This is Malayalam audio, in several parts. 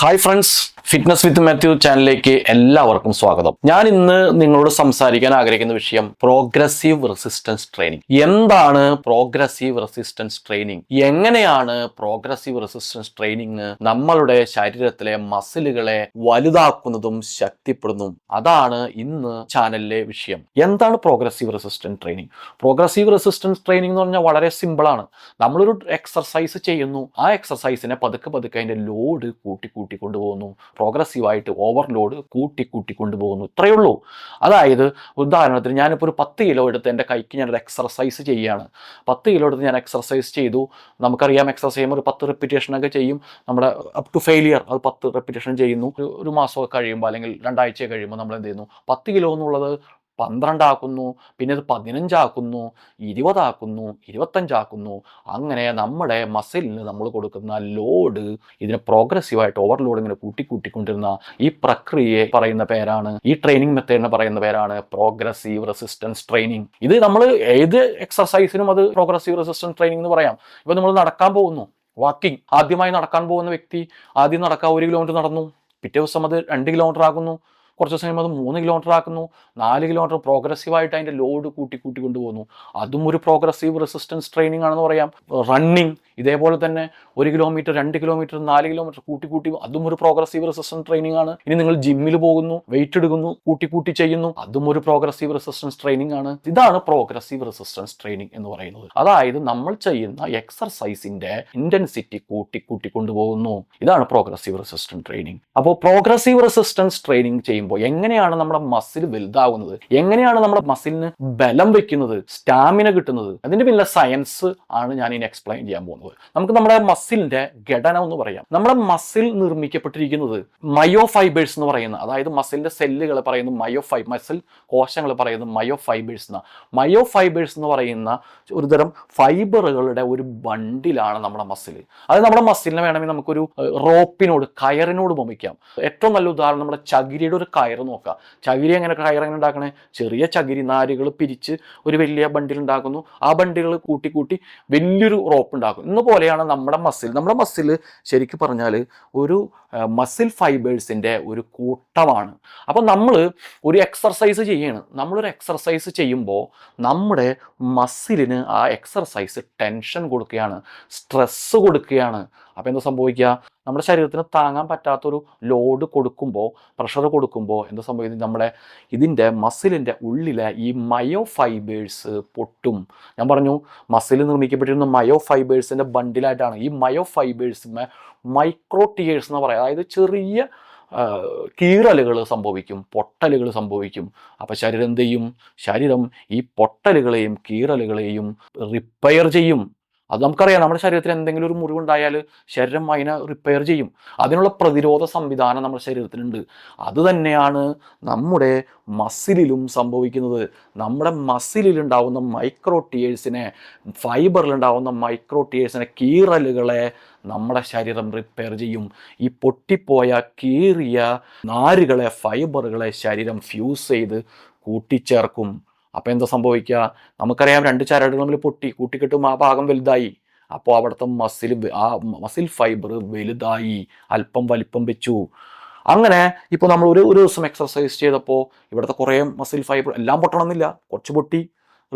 ഹായ് ഫ്രണ്ട്സ്, ഫിറ്റ്നസ് വിത്ത് മാത്യു ചാനലിലേക്ക് എല്ലാവർക്കും സ്വാഗതം. ഞാൻ ഇന്ന് നിങ്ങളോട് സംസാരിക്കാൻ ആഗ്രഹിക്കുന്ന വിഷയം പ്രോഗ്രസീവ് റെസിസ്റ്റൻസ് ട്രെയിനിങ്. എന്താണ് പ്രോഗ്രസീവ് റെസിസ്റ്റൻസ് ട്രെയിനിങ്? എങ്ങനെയാണ് പ്രോഗ്രസീവ് റെസിസ്റ്റൻസ് ട്രെയിനിങ് നമ്മളുടെ ശരീരത്തിലെ മസിലുകളെ വലുതാക്കുന്നതും ശക്തിപ്പെടുന്നതും? അതാണ് ഇന്ന് ചാനലിലെ വിഷയം. എന്താണ് progressive resistance training? Progressive resistance training എന്ന് പറഞ്ഞാൽ വളരെ സിമ്പിളാണ്. നമ്മളൊരു എക്സർസൈസ് ചെയ്യുന്നു, ആ എക്സർസൈസിനെ പതുക്കെ അതിൻ്റെ ലോഡ് കൂട്ടി കൊണ്ടുപോകുന്നു. പ്രോഗ്രസീവായിട്ട് ഓവർലോഡ് കൂട്ടി കൊണ്ടുപോകുന്നു. ഇത്രയേ ഉള്ളൂ. അതായത് ഉദാഹരണത്തിന് ഞാനിപ്പോൾ ഒരു 10 കിലോ എടുത്ത് എൻ്റെ കൈക്ക് ഞാനൊരു എക്സർസൈസ് ചെയ്യുകയാണ്. 10 കിലോ എടുത്ത് ഞാൻ എക്സർസൈസ് ചെയ്തു. നമുക്കറിയാം, എക്സർസൈസ് ചെയ്യുമ്പോൾ ഒരു 10 റെപ്പിറ്റേഷനൊക്കെ ചെയ്യും. നമ്മുടെ അപ് ടു ഫെയിലിയർ അത് 10 റെപ്പിറ്റേഷൻ ചെയ്യുന്നു. ഒരു മാസമൊക്കെ കഴിയുമ്പോൾ അല്ലെങ്കിൽ 2 ആഴ്ച കഴിയുമ്പോൾ നമ്മൾ എന്ത് ചെയ്യുന്നു? 10 കിലോ എന്നുള്ളത് 12 ആക്കുന്നു, പിന്നെ അത് 15 ആക്കുന്നു, 20 ആക്കുന്നു, 25 ആക്കുന്നു. അങ്ങനെ നമ്മുടെ മസിലിന് നമ്മൾ കൊടുക്കുന്ന ലോഡ് ഇതിനെ പ്രോഗ്രസീവായിട്ട് ഓവർലോഡ് ഇങ്ങനെ കൂട്ടിക്കൊണ്ടിരുന്ന ഈ പ്രക്രിയയെ പറയുന്ന പേരാണ്, ഈ ട്രെയിനിങ് മെത്തേഡിനെ പറയുന്ന പേരാണ് പ്രോഗ്രസീവ് റെസിസ്റ്റൻസ് ട്രെയിനിങ്. ഇത് നമ്മൾ ഏത് എക്സർസൈസിനും അത് പ്രോഗ്രസീവ് റെസിസ്റ്റൻസ് ട്രെയിനിങ് എന്ന് പറയാം. ഇപ്പോൾ നമ്മൾ നടക്കാൻ പോകുന്നു, വാക്കിംഗ്. ആദ്യമായി നടക്കാൻ പോകുന്ന വ്യക്തി ആദ്യം നടക്കാൻ 1 കിലോമീറ്റർ നടന്നു, പിറ്റേ ദിവസം അത് 2 കിലോമീറ്റർ ആക്കുന്നു, കുറച്ച് ദിവസം കഴിയുമ്പോൾ അത് 3 കിലോമീറ്റർ ആക്കുന്നു, 4 കിലോമീറ്റർ പ്രോഗ്രസീവായിട്ട് അതിൻ്റെ ലോഡ് കൂട്ടി കൊണ്ടുപോകുന്നു. അതും ഒരു പ്രോഗ്രസീവ് റെസിസ്റ്റൻസ് ട്രെയിനിങ് ആണെന്ന് പറയാം. റണ്ണിങ് ഇതേപോലെ തന്നെ 1 കിലോമീറ്റർ, 2 കിലോമീറ്റർ, 4 കിലോമീറ്റർ കൂട്ടി അതും ഒരു പ്രോഗ്രസീവ് റെസിസ്റ്റൻസ് ട്രെയിനിങ് ആണ്. ഇനി നിങ്ങൾ ജിമ്മിൽ പോകുന്നു, വെയിറ്റ് എടുക്കുന്നു, കൂട്ടി ചെയ്യുന്നു, അതും ഒരു പ്രോഗ്രസീവ് റെസിസ്റ്റൻസ് ട്രെയിനിങ് ആണ്. ഇതാണ് പ്രോഗ്രസീവ് റെസിസ്റ്റൻസ് ട്രെയിനിങ് എന്ന് പറയുന്നത്. അതായത് നമ്മൾ ചെയ്യുന്ന എക്സർസൈസിന്റെ ഇന്റൻസിറ്റി കൂട്ടി കൊണ്ടുപോകുന്നു. ഇതാണ് പ്രോഗ്രസീവ് റെസിസ്റ്റൻസ് ട്രെയിനിങ്. അപ്പോൾ പ്രോഗ്രസീവ് റെസിസ്റ്റൻസ് ട്രെയിനിങ് ചെയ്യുമ്പോൾ എങ്ങനെയാണ് നമ്മുടെ മസിൽ വലുതാവുന്നത്, എങ്ങനെയാണ് നമ്മുടെ മസിലിന് ബലം വെക്കുന്നത്, സ്റ്റാമിന കിട്ടുന്നത്, അതിന്റെ പിന്നെ സയൻസ് ആണ് ഞാൻ ഇനി എക്സ്പ്ലെയിൻ ചെയ്യാൻ പോകുന്നത്. നമുക്ക് നമ്മുടെ മസിലിന്റെ ഘടന എന്ന് പറയാം. നമ്മുടെ മസിൽ നിർമ്മിക്കപ്പെട്ടിരിക്കുന്നത് മയോ ഫൈബേഴ്സ് എന്ന് പറയുന്ന, അതായത് മസിലിന്റെ സെല്ലുകൾ പറയുന്നത് മസിൽ കോശങ്ങൾ പറയുന്നത് മയോ ഫൈബേഴ്സ് എന്നാണ്. മയോ ഫൈബേഴ്സ് എന്ന് പറയുന്ന ഒരുതരം ഫൈബറുകളുടെ ഒരു ബണ്ടിലാണ് നമ്മുടെ മസിൽ. അത് നമ്മുടെ മസിലിനെ വേണമെങ്കിൽ നമുക്കൊരു റോപ്പിനോട്, കയറിനോട് ഉപമിക്കാം. ഏറ്റവും നല്ല ഉദാഹരണം നമ്മുടെ ചകിരിയുടെ ഒരു കയറ് നോക്കാം. ചകിരി കയറെങ്ങനെ ഉണ്ടാക്കണേ? ചെറിയ ചകിരി നാരുകൾ പിരിച്ച് ഒരു വലിയ ബണ്ടിൽ ഉണ്ടാക്കുന്നു. ആ ബണ്ടികൾ കൂട്ടി വലിയൊരു റോപ്പ് ഉണ്ടാക്കും. ഇതുപോലെയാണ് നമ്മുടെ മസിൽ ശരിക്കും പറഞ്ഞാൽ ഒരു മസിൽ ഫൈബേഴ്സിൻ്റെ ഒരു കൂട്ടമാണ്. അപ്പോൾ നമ്മൾ ഒരു എക്സർസൈസ് ചെയ്യാണ്. നമ്മളൊരു എക്സർസൈസ് ചെയ്യുമ്പോൾ നമ്മുടെ മസിലിന് ആ എക്സർസൈസ് ടെൻഷൻ കൊടുക്കുകയാണ്, സ്ട്രെസ്സ് കൊടുക്കുകയാണ്. അപ്പോൾ എന്താ സംഭവിക്കുക? നമ്മുടെ ശരീരത്തിന് താങ്ങാൻ പറ്റാത്തൊരു ലോഡ് കൊടുക്കുമ്പോൾ, പ്രഷർ കൊടുക്കുമ്പോൾ എന്താ സംഭവിക്കുന്നത്? നമ്മുടെ ഇതിൻ്റെ മസിലിൻ്റെ ഉള്ളിലെ ഈ മയോ ഫൈബേഴ്സ് പൊട്ടും. ഞാൻ പറഞ്ഞു, മസിൽ നിർമ്മിക്കപ്പെട്ടിരുന്ന മയോ ഫൈബേഴ്സിൻ്റെ ബണ്ടിലായിട്ടാണ്. ഈ മയോ ഫൈബേഴ്സിന് മൈക്രോ ടിയേഴ്സ് എന്ന് പറയാം. അതായത് ചെറിയ കീറലുകൾ സംഭവിക്കും, പൊട്ടലുകൾ സംഭവിക്കും. അപ്പോൾ ശരീരം എന്ത് ചെയ്യും? ശരീരം ഈ പൊട്ടലുകളെയും കീറലുകളെയും റിപ്പയർ ചെയ്യും. അത് നമുക്കറിയാം, നമ്മുടെ ശരീരത്തിൽ എന്തെങ്കിലും ഒരു മുറിവുണ്ടായാൽ ശരീരം അതിനെ റിപ്പയർ ചെയ്യും. അതിനുള്ള പ്രതിരോധ സംവിധാനം നമ്മുടെ ശരീരത്തിലുണ്ട്. അതുതന്നെയാണ് നമ്മുടെ മസിലിലും സംഭവിക്കുന്നത്. നമ്മുടെ മസിലിലുണ്ടാവുന്ന മൈക്രോ ടിയേഴ്സിനെ, ഫൈബറിലുണ്ടാവുന്ന മൈക്രോ ടിയേഴ്സിനെ, കീറലുകളെ നമ്മുടെ ശരീരം റിപ്പയർ ചെയ്യും. ഈ പൊട്ടിപ്പോയ കീറിയ നാരുകളെ, ഫൈബറുകളെ ശരീരം ഫ്യൂസ് ചെയ്ത് കൂട്ടിച്ചേർക്കും. അപ്പോൾ എന്താ സംഭവിക്കുക? നമുക്കറിയാം, 2 ചരടുകൾ തമ്മിൽ കൂട്ടിക്കെട്ടും ആ ഭാഗം വലുതായി. അപ്പോൾ അവിടുത്തെ മസിൽ ഫൈബർ വലുതായി, അല്പം വലിപ്പം വെച്ചു. അങ്ങനെ ഇപ്പോൾ നമ്മൾ ഒരു ദിവസം എക്സർസൈസ് ചെയ്തപ്പോൾ ഇവിടുത്തെ കുറേ മസിൽ ഫൈബർ എല്ലാം പൊട്ടണമെന്നില്ല, കുറച്ച് പൊട്ടി,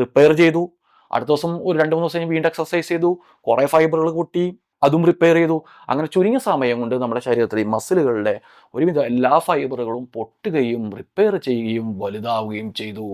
റിപ്പയർ ചെയ്തു. അടുത്ത ദിവസം ഒരു 2-3 ദിവസം വീണ്ടും എക്സർസൈസ് ചെയ്തു, കുറേ ഫൈബറുകൾ പൊട്ടി, അതും റിപ്പയർ ചെയ്തു. അങ്ങനെ ചുരുങ്ങിയ സമയം കൊണ്ട് നമ്മുടെ ശരീരത്തിൽ ഈ മസിലുകളുടെ ഒരുവിധം എല്ലാ ഫൈബറുകളും പൊട്ടുകയും റിപ്പയർ ചെയ്യുകയും വലുതാവുകയും ചെയ്തു.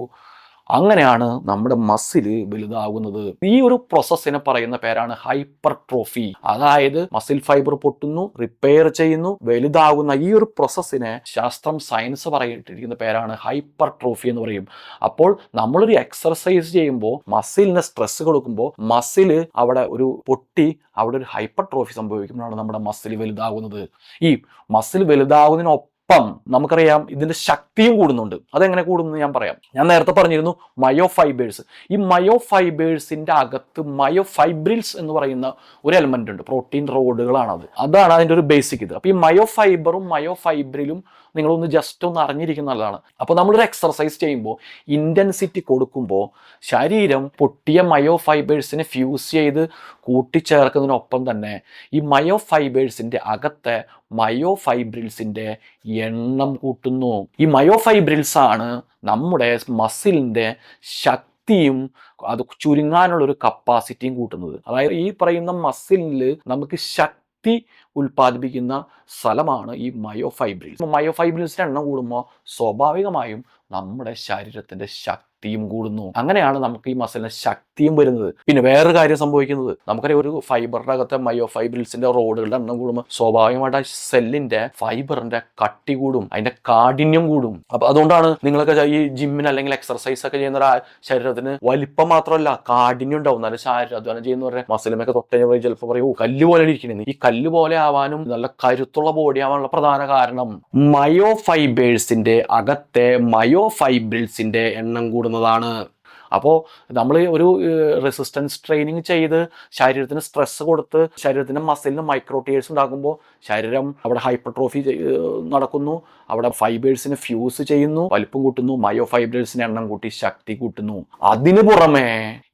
അങ്ങനെയാണ് നമ്മുടെ മസിൽ വലുതാകുന്നത്. ഈ ഒരു പ്രോസസ്സിനെ പറയുന്ന പേരാണ് ഹൈപ്പർട്രോഫി. അതായത് മസിൽ ഫൈബർ പൊട്ടുന്നു, റിപ്പയർ ചെയ്യുന്നു, വലുതാകുന്ന ഈ ഒരു പ്രോസസ്സിനെ ശാസ്ത്രം, സയൻസ് പറയിട്ടിരിക്കുന്ന പേരാണ് ഹൈപ്പർട്രോഫി എന്ന് പറയും. അപ്പോൾ നമ്മളൊരു എക്സർസൈസ് ചെയ്യുമ്പോൾ മസിലിന് സ്ട്രെസ് കൊടുക്കുമ്പോൾ മസിൽ അവിടെ ഒരു പൊട്ടി അവിടെ ഒരു ഹൈപ്പർട്രോഫി സംഭവിക്കുമ്പോഴാണ് നമ്മുടെ മസിൽ വലുതാകുന്നത്. ഈ മസിൽ വലുതാകുന്നതിനൊപ്പം നമുക്കറിയാം ഇതിന്റെ ശക്തിയും കൂടുന്നുണ്ട്. അതെങ്ങനെ കൂടുന്നു ഞാൻ പറയാം. ഞാൻ നേരത്തെ പറഞ്ഞിരുന്നു മയോ ഫൈബേഴ്സ്. ഈ മയോ ഫൈബേഴ്സിന്റെ അകത്ത് മയോ ഫൈബ്രിൽസ് എന്ന് പറയുന്ന ഒരു എലമെന്റ് ഉണ്ട്, പ്രോട്ടീൻ റോഡുകളാണത്. അതാണ് അതിന്റെ ഒരു ബേസിക് ഇത്. അപ്പോൾ ഈ മയോ ഫൈബറും മയോ ഫൈബ്രിലും നിങ്ങളൊന്ന് ജസ്റ്റ് ഒന്ന് അറിഞ്ഞിരിക്കുന്ന നല്ലതാണ്. അപ്പോൾ നമ്മളൊരു എക്സർസൈസ് ചെയ്യുമ്പോൾ ഇൻറ്റൻസിറ്റി കൊടുക്കുമ്പോൾ ശരീരം പൊട്ടിയ മയോ ഫൈബേഴ്സിനെ ഫ്യൂസ് ചെയ്ത് കൂട്ടിച്ചേർക്കുന്നതിനൊപ്പം തന്നെ ഈ മയോ ഫൈബേഴ്സിൻ്റെ അകത്തെ മയോഫൈബ്രിൽസിൻ്റെ എണ്ണം കൂട്ടുന്നു. ഈ മയോഫൈബ്രിൽസ് ആണ് നമ്മുടെ മസിലിൻ്റെ ശക്തിയും അത് ചുരുങ്ങാനുള്ളൊരു കപ്പാസിറ്റിയും കൂട്ടുന്നത്. അതായത് ഈ പറയുന്ന മസിലിൽ നമുക്ക് ശക്തി ഉൽപ്പാദിപ്പിക്കുന്ന സ്ഥലമാണ് ഈ മയോഫൈബ്രിൽസ്. മയോഫൈബ്രിൽസിൻ്റെ എണ്ണം കൂടുമ്പോൾ സ്വാഭാവികമായും നമ്മുടെ ശരീരത്തിൻ്റെ ശക്തിയും കൂടുന്നു. അങ്ങനെയാണ് നമുക്ക് ഈ മസിലിന് ശക്തിയും വരുന്നത്. പിന്നെ വേറൊരു കാര്യം സംഭവിക്കുന്നത്, നമുക്കറിയാം ഒരു ഫൈബറിൻ്റെ അകത്തെ മയോഫൈബ്രിൽസിൻ്റെ റോഡുകളുടെ എണ്ണം കൂടുമ്പോൾ സ്വാഭാവികമായിട്ട് ആ സെല്ലിൻ്റെ ഫൈബറിൻ്റെ കട്ടി കൂടും, അതിൻ്റെ കാഠിന്യം കൂടും. അപ്പോൾ അതുകൊണ്ടാണ് നിങ്ങളൊക്കെ ഈ ജിമ്മിന് അല്ലെങ്കിൽ എക്സർസൈസ് ഒക്കെ ചെയ്യുന്ന ഒരു ശരീരത്തിന് വലിപ്പം മാത്രമല്ല കാഠിന്യം ഉണ്ടാവും. നല്ല ശാരീരാധ്വാനം ചെയ്യുന്നവരുടെ മസിലുമൊക്കെ തൊട്ടേ ചിലപ്പോൾ പറയും കല്ല് പോലെ ഇരിക്കണേ. ഈ കല്ല് പോലെ ആവാനും നല്ല കരുത്തുള്ള ബോഡി ആവാനുള്ള പ്രധാന കാരണം മയോഫൈബേഴ്സിൻ്റെ അകത്തെ മയോഫൈബ്രിൽസിൻ്റെ എണ്ണം കൂടുന്നതാണ്. അപ്പോൾ നമ്മൾ ഒരു റെസിസ്റ്റൻസ് ട്രെയിനിങ് ചെയ്ത് ശരീരത്തിന് സ്ട്രെസ് കൊടുത്ത് ശരീരത്തിൻ്റെ മസിലിന് മൈക്രോട്ടിയേഴ്സ് ഉണ്ടാക്കുമ്പോൾ ശരീരം അവിടെ ഹൈപ്പർട്രോഫി നടക്കുന്നു, അവിടെ ഫൈബേഴ്സിനെ ഫ്യൂസ് ചെയ്യുന്നു, വലിപ്പം കൂട്ടുന്നു, മയോഫൈബ്രിൽസിന് എണ്ണം കൂട്ടി ശക്തി കൂട്ടുന്നു. അതിനു പുറമെ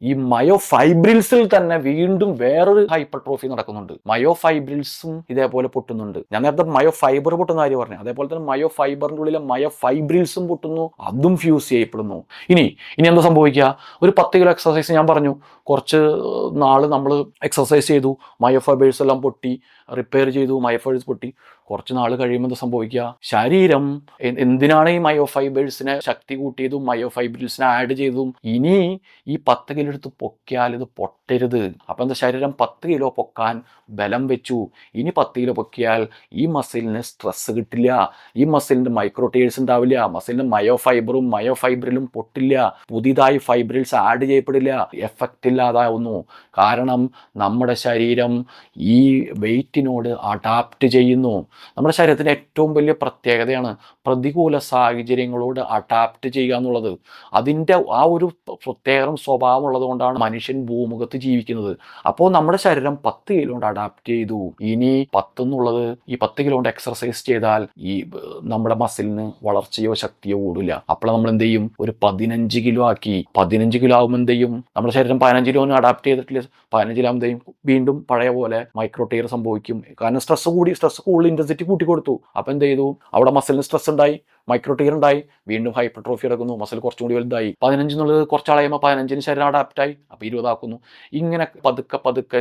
ഈ മയോഫൈബ്രിൽസിൽ തന്നെ വീണ്ടും വേറൊരു ഹൈപ്പർട്രോഫി നടക്കുന്നുണ്ട്. മയോഫൈബ്രിൽസും ഇതേപോലെ പൊട്ടുന്നുണ്ട്. ഞാൻ നേരത്തെ മയോഫൈബർ പൊട്ടുന്ന കാര്യം പറഞ്ഞു, അതേപോലെ തന്നെ മയോഫൈബറിൻ്റെ ഉള്ളിലെ മയോഫൈബ്രിൽസും പൊട്ടുന്നു, അതും ഫ്യൂസ് ചെയ്യപ്പെടുന്നു. ഇനി എന്താ സംഭവിക്കുക? ഒരു 10 കിലോ എക്സസൈസ് ഞാൻ പറഞ്ഞു, കുറച്ച് നാൾ നമ്മൾ എക്സസൈസ് ചെയ്തു, മയോഫൈബേഴ്സ് എല്ലാം പൊട്ടി, റിപ്പയർ ചെയ്തു, മയോഫൈബേഴ്സ് പൊട്ടി. കുറച്ച് നാൾ കഴിയുമ്പോൾ എന്താ സംഭവിക്കുക? ശരീരം എന്തിനാണ് ഈ മയോഫൈബേഴ്സിനെ ശക്തി കൂട്ടിയതും മയോഫൈബ്രിൽസിനെ ആഡ് ചെയ്തതും ഇനി ഈ 10 കിലോ എടുത്ത് പൊക്കിയാൽ ഇത് പൊട്ടരുത്. അപ്പം എന്താ, ശരീരം 10 കിലോ പൊക്കാൻ ബലം വെച്ചു. ഇനി 10 കിലോ പൊക്കിയാൽ ഈ മസിലിന് സ്ട്രെസ് കിട്ടില്ല, ഈ മസിലിൻ്റെ മൈക്രോട്ടിയേഴ്സ് ഉണ്ടാവില്ല, മസിലിൻ്റെ മയോഫൈബറും മയോഫൈബ്രിലും പൊട്ടില്ല, പുതിയതായി ഫൈബ്രിൽസ് ആഡ് ചെയ്യപ്പെടില്ല, എഫക്റ്റ് ഇല്ലാതാവുന്നു. കാരണം നമ്മുടെ ശരീരം ഈ വെയിറ്റിനോട് അഡാപ്റ്റ് ചെയ്യുന്നു. നമ്മുടെ ശരീരത്തിൻ്റെ ഏറ്റവും വലിയ പ്രത്യേകതയാണ് പ്രതികൂല സാഹചര്യങ്ങളോട് അഡാപ്റ്റ് ചെയ്യുക എന്നുള്ളത്. അതിൻ്റെ ആ ഒരു പ്രത്യേക സ്വഭാവം ഉള്ളത് കൊണ്ടാണ് മനുഷ്യൻ ഭൂമുഖത്ത് ജീവിക്കുന്നത്. അപ്പോൾ നമ്മുടെ ശരീരം 10 കിലോ കൊണ്ട് അഡാപ്റ്റ് ചെയ്തു. ഇനി 10 എന്നുള്ളത് ഈ 10 കിലോ കൊണ്ട് എക്സർസൈസ് ചെയ്താൽ ഈ നമ്മുടെ മസിലിന് വളർച്ചയോ ശക്തിയോ കൂടില്ല. അപ്പോൾ നമ്മൾ എന്ത് ചെയ്യും? ഒരു 15 കിലോ ആക്കി. 15 കിലോ ആകുമ്പോൾ എന്ത് ചെയ്യും? നമ്മുടെ ശരീരം 15 കിലോന് അഡാപ്റ്റ് ചെയ്തിട്ടില്ല. 15 കിലോ ആകുമ്പോഴത്തേക്കും വീണ്ടും പഴയ പോലെ മൈക്രോട്ടിയർ സംഭവിക്കും. കാരണം സ്ട്രെസ് കൂടുതൽ ഇൻറ്റൻസിറ്റി കൂട്ടിക്കൊടുത്തു. അപ്പോൾ എന്ത് ചെയ്തു? അവിടെ മസിലിന് സ്ട്രെസ് ഉണ്ടായി, മൈക്രോട്ടിയർ ഉണ്ടായി, വീണ്ടും ഹൈപ്പർട്രോഫി നടക്കുന്നു, മസിൽ കുറച്ചും കൂടി വലുതായി. 15 എന്നുള്ളത് കുറച്ചാളയുമ്പോൾ 15 ശരീരം അഡാപ്റ്റായി, അപ്പോൾ 20 ആക്കുന്നു. ഇങ്ങനെ പതുക്കെ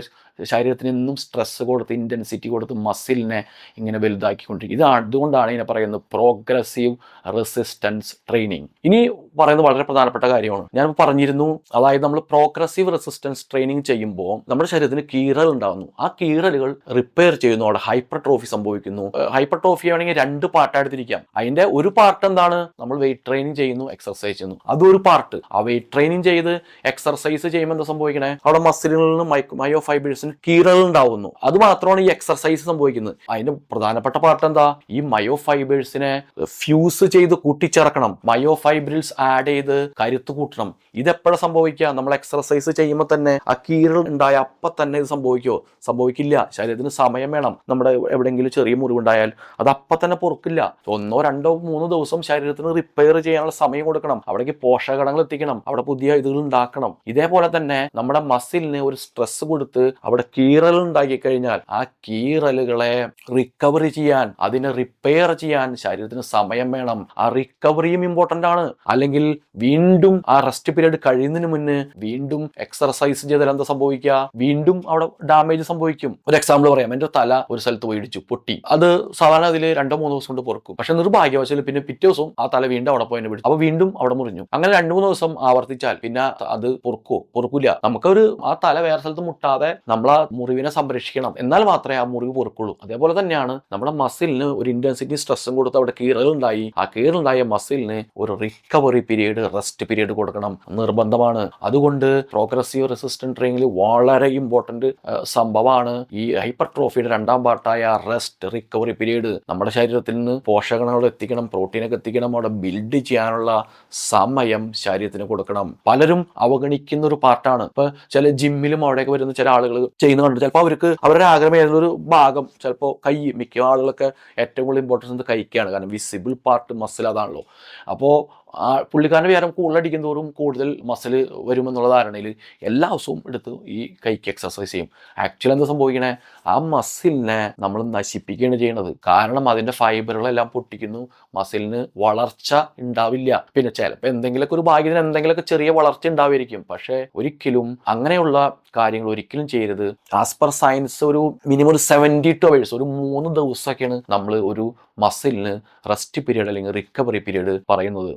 ശരീരത്തിന് എന്നും സ്ട്രെസ് കൊടുത്ത് ഇൻറ്റൻസിറ്റി കൊടുത്ത് മസിലിനെ ഇങ്ങനെ വലുതാക്കിക്കൊണ്ടിരിക്കും. അതുകൊണ്ടാണ് ഇതിനെ പറയുന്നത് പ്രോഗ്രസീവ് റെസിസ്റ്റൻസ് ട്രെയിനിങ്. ഇനി പറയുന്നത് വളരെ പ്രധാനപ്പെട്ട കാര്യമാണ്. ഞാൻ പറഞ്ഞിരുന്നു, അതായത് നമ്മൾ പ്രോഗ്രസീവ് റെസിസ്റ്റൻസ് ട്രെയിനിങ് ചെയ്യുമ്പോൾ നമ്മുടെ ശരീരത്തിന് കീറൽ ഉണ്ടാകുന്നു. ആ കീറലുകൾ റിപ്പയർ ചെയ്യുന്നു, അവിടെ ഹൈപ്പർട്രോഫി സംഭവിക്കുന്നു. ഹൈപ്പർട്രോഫി ആണെങ്കിൽ 2 പാർട്ടായിട്ട് തിരിക്കാം. അതിൻ്റെ ഒരു പാർട്ട് എന്താണ്? നമ്മൾ വെയിറ്റ് ട്രെയിനിങ് ചെയ്യുന്നു, എക്സർസൈസ് ചെയ്യുന്നു, അതൊരു പാർട്ട്. ആ വെയിറ്റ് ട്രെയിനിങ് ചെയ്ത് എക്സർസൈസ് ചെയ്യുമ്പോൾ എന്താ സംഭവിക്കണേ? അവിടെ മസിലുകളിൽ നിന്ന് മയോഫൈബേഴ്സിന് കീറൽ ഉണ്ടാവുന്നു. അത് മാത്രമാണ് ഈ എക്സർസൈസ് സംഭവിക്കുന്നത്. അതിന്റെ പ്രധാനപ്പെട്ട പാർട്ട് എന്താ? ഈ മയോഫൈബേഴ്സിനെ ഫ്യൂസ് ചെയ്ത് കൂട്ടിച്ചേർക്കണം, മയോഫൈബ്രിൽസ് ആഡ് ചെയ്ത് കരുത്ത് കൂട്ടണം. ഇതെപ്പോഴാണ് സംഭവിക്കുക? നമ്മൾ എക്സർസൈസ് ചെയ്യുമ്പോൾ തന്നെ ആ കീറൽ ഉണ്ടായ അപ്പം തന്നെ ഇത് സംഭവിക്കുമോ? സംഭവിക്കില്ല. ശരീരത്തിന് സമയം വേണം. നമ്മുടെ എവിടെയെങ്കിലും ചെറിയ മുറിവുണ്ടായാൽ അത് അപ്പം തന്നെ പൊറുക്കില്ല. 1, 2, 3 ദിവസം ശരീരത്തിന് റിപ്പയർ ചെയ്യാനുള്ള സമയം കൊടുക്കണം. അവിടേക്ക് പോഷകഘടകങ്ങൾ എത്തിക്കണം, അവിടെ പുതിയ ഇതുകൾ ഉണ്ടാക്കണം. ഇതേപോലെ തന്നെ നമ്മുടെ മസിലിന് ഒരു സ്ട്രെസ് കൊടുത്ത് അവിടെ കീറൽ ഉണ്ടാക്കി കഴിഞ്ഞാൽ ആ കീറലുകളെ റിക്കവറി ചെയ്യാൻ, അതിനെ റിപ്പയർ ചെയ്യാൻ ശരീരത്തിന് സമയം വേണം. ആ റിക്കവറിയും ഇമ്പോർട്ടൻ്റ് ആണ്. അല്ലെങ്കിൽ വീണ്ടും ആ റെസ്റ്റ് പീരീഡ് കഴിയുന്നതിന് മുന്നേ വീണ്ടും എക്സർസൈസ് ചെയ്താൽ എന്താ സംഭവിക്കുക? വീണ്ടും അവിടെ ഡാമേജ് സംഭവിക്കും. ഒരു എക്സാമ്പിൾ പറയാം. എൻ്റെ തല ഒരു സ്ഥലത്ത് പോയി ഇടിച്ചു, പൊട്ടി. അത് സാധാരണ അതിൽ 2-3 ദിവസം കൊണ്ട് പൊറുക്കും. പക്ഷെ നിർഭാഗ്യവശാൽ പിന്നെ പിറ്റേ ദിവസം ആ തല വീണ്ടും അവിടെ പോയി പിടിച്ചു, അപ്പോൾ വീണ്ടും അവിടെ മുറിഞ്ഞു. അങ്ങനെ 2-3 ദിവസം ആവർത്തിച്ചാൽ പിന്നെ അത് പൊറുക്കില്ല. നമുക്കൊരു ആ തല വേറെ സ്ഥലത്ത് മുട്ടാതെ നമ്മൾ ആ മുറിവിനെ സംരക്ഷിക്കണം, എന്നാൽ മാത്രമേ ആ മുറിവ് പൊറുക്കുള്ളൂ. അതേപോലെ തന്നെയാണ് നമ്മുടെ മസിലിന് ഒരു ഇന്റൻസിറ്റി സ്ട്രെസ്സും കൊടുത്ത് അവിടെ കീറലുണ്ടായി, ആ കീറലുണ്ടായ മസിലിന് ഒരു റിക്കവറി പീരീഡ്, റെസ്റ്റ് പീരീഡ് കൊടുക്കണം, നിർബന്ധമാണ്. അതുകൊണ്ട് പ്രോഗ്രസീവ് റെസിസ്റ്റന്റ് ട്രെയിനിങ്ങിൽ വളരെ ഇമ്പോർട്ടന്റ് സംഭവമാണ് ഈ ഹൈപ്പർട്രോഫിയുടെ 2ാം പാർട്ടായ റെസ്റ്റ് റിക്കവറി പീരീഡ്. നമ്മുടെ ശരീരത്തിൽ നിന്ന് പോഷകങ്ങൾ എത്തിക്കണം, പ്രോട്ടീനൊക്കെ എത്തിക്കണം, അവിടെ ബിൽഡ് ചെയ്യാനുള്ള സമയം ശരീരത്തിന് കൊടുക്കണം. പലരും അവഗണിക്കുന്ന ഒരു പാർട്ടാണ്. ഇപ്പൊ ചില ജിമ്മിലും അവിടെയൊക്കെ വരുന്ന ചില ആളുകൾ ചെയ്യുന്ന കണ്ട് ചിലപ്പോൾ അവർക്ക് അവരുടെ ആഗ്രഹം ഏതൊരു ഭാഗം, ചിലപ്പോൾ കൈ, മിക്ക ആളുകളൊക്കെ ഏറ്റവും കൂടുതൽ ഇമ്പോർട്ടൻസ് കൈക്കാണ്. കാരണം വിസിബിൾ പാർട്ട് മസിൽ അതാണല്ലോ. അപ്പോൾ പുള്ളിക്കാരൻ്റെ വിചാരം കൂടുതൽ അടിക്കും തോറും കൂടുതൽ മസിൽ വരുമെന്നുള്ള ധാരണയിൽ എല്ലാ ദിവസവും എടുത്ത് ഈ കൈക്ക് എക്സസൈസ് ചെയ്യും. ആക്ച്വലി എന്താ സംഭവിക്കണേ, ആ മസിലിനെ നമ്മൾ നശിപ്പിക്കുകയാണ് ചെയ്യണത്. കാരണം അതിൻ്റെ ഫൈബറുകളെല്ലാം പൊട്ടിക്കുന്നു, മസിലിന് വളർച്ച ഉണ്ടാവില്ല. പിന്നെ ചിലപ്പോൾ എന്തെങ്കിലുമൊക്കെ ഒരു ഭാഗ്യത്തിന് എന്തെങ്കിലുമൊക്കെ ചെറിയ വളർച്ച ഉണ്ടാവുമായിരിക്കും. പക്ഷേ ഒരിക്കലും അങ്ങനെയുള്ള കാര്യങ്ങൾ ഒരിക്കലും ചെയ്യരുത്. ആസ് പെർ സയൻസ് ഒരു മിനിമം ഒരു 72 hours, ഒരു 3 ദിവസമൊക്കെയാണ് നമ്മൾ ഒരു മസിലിന് റെസ്റ്റ് പീരീഡ് അല്ലെങ്കിൽ റിക്കവറി പീരീഡ് പറയുന്നത്.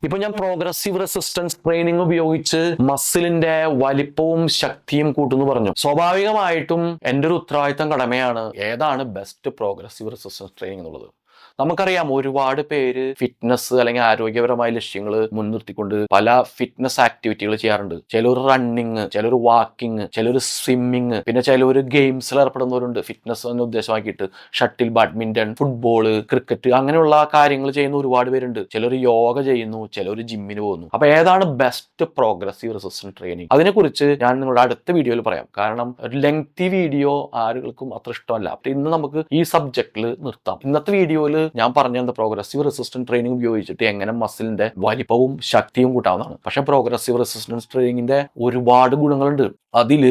ഇപ്പൊ ഞാൻ പ്രോഗ്രസീവ് റെസിസ്റ്റൻസ് ട്രെയിനിങ് ഉപയോഗിച്ച് മസിലിന്റെ വലിപ്പവും ശക്തിയും കൂട്ടുന്നു പറഞ്ഞു. സ്വാഭാവികമായിട്ടും എൻ്റെ ഒരു ഉത്തരവാദിത്തം കടമയാണ് ഏതാണ് ബെസ്റ്റ് പ്രോഗ്രസീവ് റെസിസ്റ്റൻസ് ട്രെയിനിങ് എന്നുള്ളത്. നമുക്കറിയാം ഒരുപാട് പേര് ഫിറ്റ്നസ് അല്ലെങ്കിൽ ആരോഗ്യപരമായ ലക്ഷ്യങ്ങൾ മുൻനിർത്തിക്കൊണ്ട് പല ഫിറ്റ്നസ് ആക്ടിവിറ്റികൾ ചെയ്യാറുണ്ട്. ചിലർ റണ്ണിങ്, ചിലർ വാക്കിങ്, ചിലർ സ്വിമ്മിങ്, പിന്നെ ചിലർ ഗെയിംസിൽ ഏർപ്പെടുന്നവരുണ്ട് ഫിറ്റ്നസ് എന്ന് ഉദ്ദേശമാക്കിയിട്ട്. ഷട്ടിൽ, ബാഡ്മിന്റൺ, ഫുട്ബോള്, ക്രിക്കറ്റ്, അങ്ങനെയുള്ള കാര്യങ്ങൾ ചെയ്യുന്ന ഒരുപാട് പേരുണ്ട്. ചിലർ യോഗ ചെയ്യുന്നു, ചിലർ ജിമ്മിന് പോകുന്നു. അപ്പൊ ഏതാണ് ബെസ്റ്റ് പ്രോഗ്രസീവ് റെസിസ്റ്റൻസ് ട്രെയിനിങ്, അതിനെക്കുറിച്ച് ഞാൻ നിങ്ങളുടെ അടുത്ത വീഡിയോയിൽ പറയാം. കാരണം ഒരു ലെങ്തി വീഡിയോ ആരുകൾക്കും അത്ര ഇഷ്ടമല്ല. അപ്പൊ ഇന്ന് നമുക്ക് ഈ സബ്ജക്റ്റിൽ നിർത്താം. ഇന്നത്തെ വീഡിയോയിൽ ഞാൻ പറഞ്ഞ പ്രോഗ്രസീവ് റെസിസ്റ്റൻസ് ട്രെയിനിങ് ഉപയോഗിച്ചിട്ട് എങ്ങനെ മസിലിന്റെ വലിപ്പവും ശക്തിയും കൂട്ടാവുന്നതാണ്. പക്ഷെ പ്രോഗ്രസീവ് റെസിസ്റ്റൻസ് ട്രെയിനിങ്ങിന്റെ ഒരുപാട് ഗുണങ്ങളുണ്ട്. അതിൽ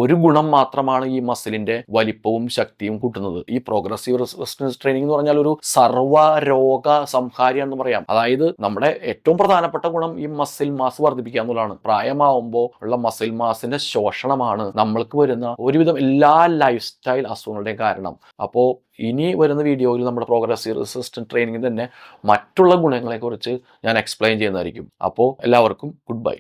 ഒരു ഗുണം മാത്രമാണ് ഈ മസിലിന്റെ വലിപ്പവും ശക്തിയും കൂട്ടുന്നത്. ഈ പ്രോഗ്രസീവ് റെസിസ്റ്റൻസ് ട്രെയിനിങ് എന്ന് പറഞ്ഞാൽ ഒരു സർവ്വരോഗ സംഹാരിയാണെന്ന് പറയാം. അതായത് നമ്മുടെ ഏറ്റവും പ്രധാനപ്പെട്ട ഗുണം ഈ മസിൽ മാസ് വർദ്ധിപ്പിക്കുക എന്നുള്ളതാണ്. പ്രായമാവുമ്പോൾ ഉള്ള മസിൽ മാസിന്റെ ശോഷണമാണ് നമ്മൾക്ക് വരുന്ന ഒരുവിധം എല്ലാ ലൈഫ് സ്റ്റൈൽ അസുഖങ്ങളുടെയും കാരണം. അപ്പോൾ ഇനി വരുന്ന വീഡിയോയിൽ നമ്മുടെ പ്രോഗ്രസീവ് റെസിസ്റ്റൻസ് ട്രെയിനിങ്ങിൽ തന്നെ മറ്റുള്ള ഗുണങ്ങളെക്കുറിച്ച് ഞാൻ എക്സ്പ്ലെയിൻ ചെയ്യുന്നതായിരിക്കും. അപ്പോൾ എല്ലാവർക്കും ഗുഡ് ബൈ.